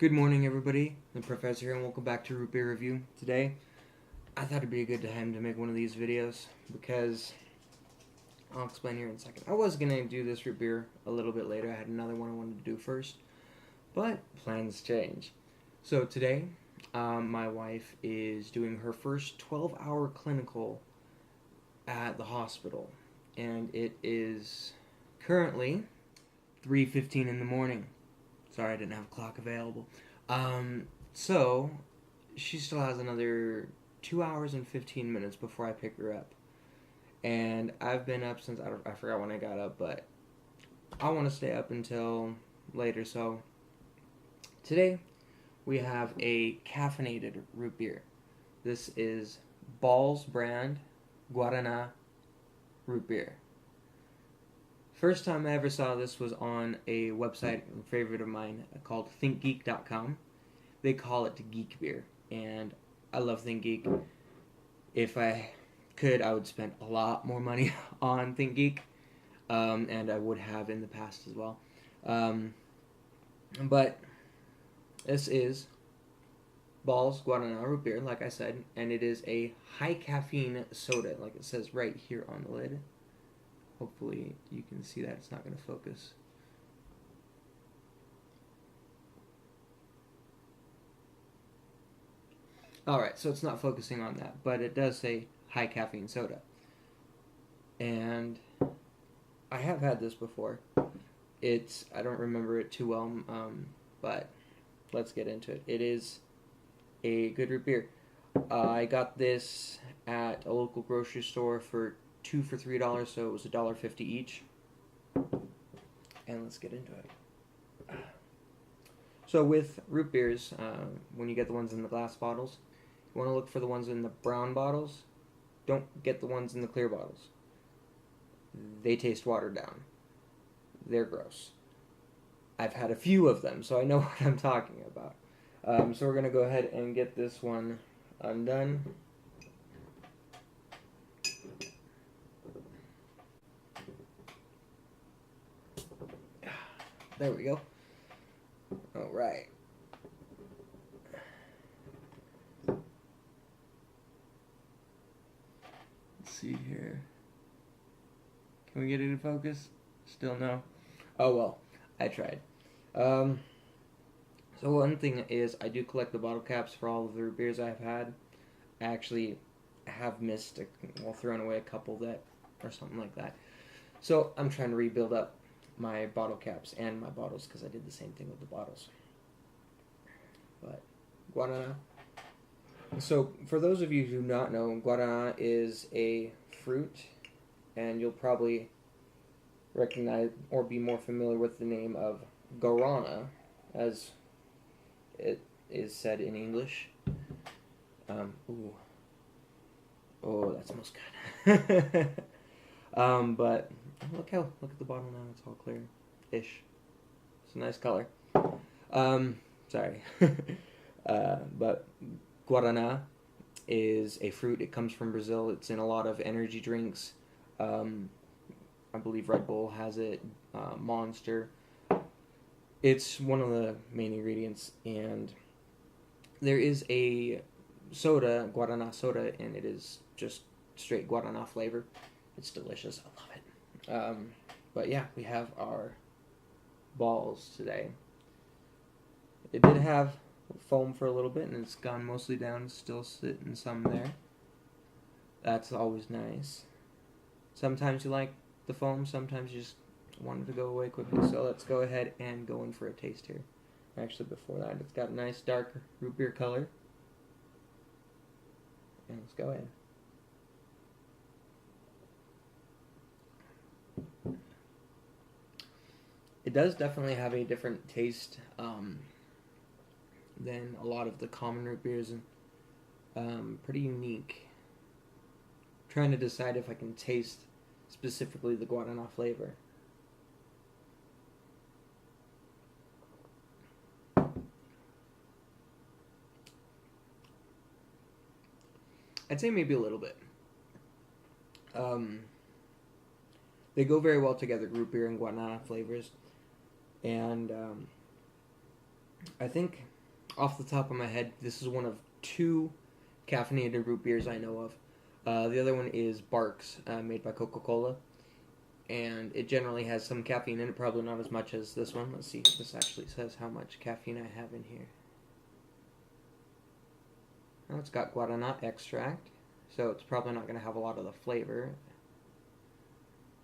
Good morning, everybody. The Professor here, and welcome back to Root Beer Review. Today, I thought it'd be a good time to make one of these videos because I'll explain here in a second. I was gonna do this root beer a little bit later. I had another one I wanted to do first, but plans change. So today, my wife is doing her first 12-hour clinical at the hospital, and it is currently 3:15 in the morning. Sorry, I didn't have a clock available. So she still has another 2 hours and 15 minutes before I pick her up. And I've been up since, I forgot when I got up, but I want to stay up until later. So today we have a caffeinated root beer. This is Bawlz brand Guarana root beer. First time I ever saw this was on a website, a favorite of mine, called thinkgeek.com. They call it geek beer, and I love ThinkGeek. If I could, I would spend a lot more money on ThinkGeek, and I would have in the past as well. But this is Bawlz Guarana root beer, like I said, and it is a high caffeine soda, like it says right here on the lid. Hopefully you can see that. It's not going to focus. Alright, so it's not focusing on that, but it does say high caffeine soda. And I have had this before. I don't remember it too well, but let's get into it. It is a good root beer. I got this at a local grocery store for 2 for $3, so it was $1.50 each. And let's get into it. So with root beers, when you get the ones in the glass bottles, you want to look for the ones in the brown bottles. Don't get the ones in the clear bottles. They taste watered down. They're gross. I've had a few of them, so I know what I'm talking about. So we're going to go ahead and get this one undone. There we go. All right. Let's see here. Can we get it in focus? Still no. Oh well, I tried. So one thing is, I do collect the bottle caps for all of the root beers I've had. I actually have missed, thrown away a couple that, or something like that. So I'm trying to rebuild up my bottle caps and my bottles because I did the same thing with the bottles. But Guarana. So for those of you who do not know, Guarana is a fruit, and you'll probably recognize or be more familiar with the name of guarana, as it is said in English. Ooh. Oh, that smells good. But look at the bottle now. It's all clear-ish. It's a nice color. Sorry. But guarana is a fruit. It comes from Brazil. It's in a lot of energy drinks. I believe Red Bull has it. Monster. It's one of the main ingredients, and there is a soda, Guarana soda, and it is just straight Guarana flavor. It's delicious. I love it. But yeah, we have our Bawlz today. It did have foam for a little bit, and it's gone mostly down. It's still sitting some there. That's always nice. Sometimes you like the foam, sometimes you just want it to go away quickly. So let's go ahead and go in for a taste here. Actually, before that, it's got a nice dark root beer color. And let's go ahead. It does definitely have a different taste than a lot of the common root beers, and pretty unique. I'm trying to decide if I can taste specifically the Guarana flavor. I'd say maybe a little bit. They go very well together, root beer and Guarana flavors. And I think, off the top of my head, this is one of 2 caffeinated root beers I know of. The other one is Barks, made by Coca-Cola. And it generally has some caffeine in it, probably not as much as this one. Let's see if this actually says how much caffeine I have in here. Well, it's got guaranat extract, so it's probably not going to have a lot of the flavor.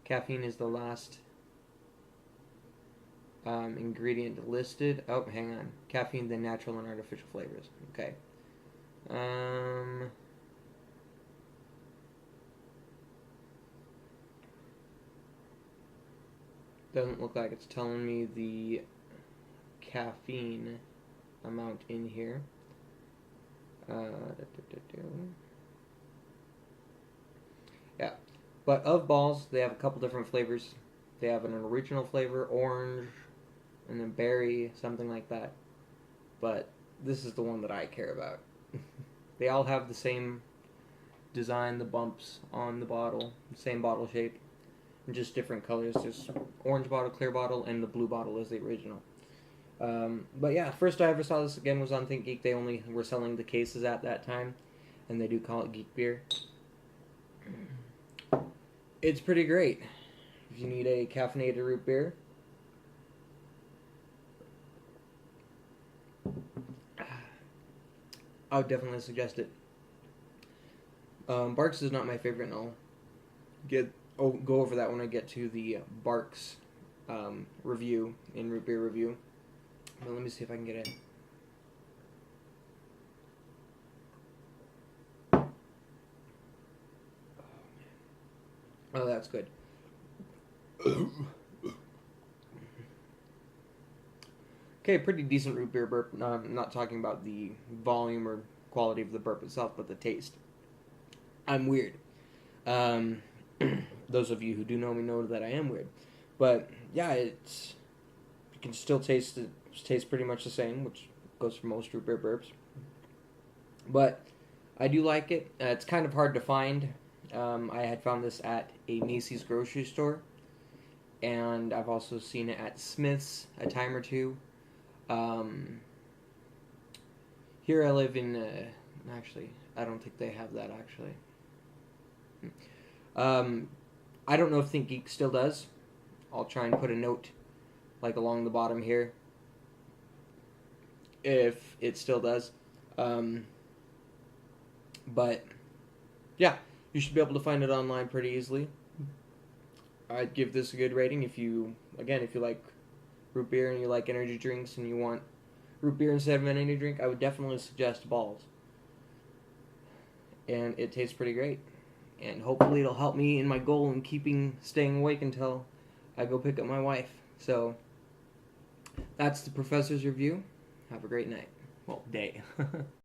Caffeine is the last ingredient listed. Oh, hang on. Caffeine, the natural and artificial flavors. Okay. Doesn't look like it's telling me the caffeine amount in here. Yeah, but of Bawlz, they have a couple different flavors. They have an original flavor, orange, and then berry, something like that. But this is the one that I care about. They all have the same design, the bumps on the bottle, the same bottle shape, and just different colors. There's orange bottle, clear bottle, and the blue bottle is the original. But yeah, first I ever saw this again was on ThinkGeek. They only were selling the cases at that time, and they do call it Geek Beer. It's pretty great. If you need a caffeinated root beer, I would definitely suggest it. Barks is not my favorite, and I'll go over that when I get to the Barks review, in root beer review. But let me see if I can get it. Oh, that's good. Okay, pretty decent root beer burp. I'm not talking about the volume or quality of the burp itself, but the taste. I'm weird. Those of you who do know me know that I am weird. But yeah, you can still taste it. Tastes pretty much the same, which goes for most root beer burps. But I do like it. It's kind of hard to find. I had found this at a Macy's grocery store, and I've also seen it at Smith's a time or two. Here I live in, actually, I don't think they have that, actually. I don't know if ThinkGeek still does. I'll try and put a note, like, along the bottom here, if it still does. But, yeah, you should be able to find it online pretty easily. I'd give this a good rating if you like root beer and you like energy drinks and you want root beer instead of an energy drink. I would definitely suggest Bawlz. And it tastes pretty great. And hopefully it'll help me in my goal in staying awake until I go pick up my wife. So, that's the professor's review. Have a great night. Well, day.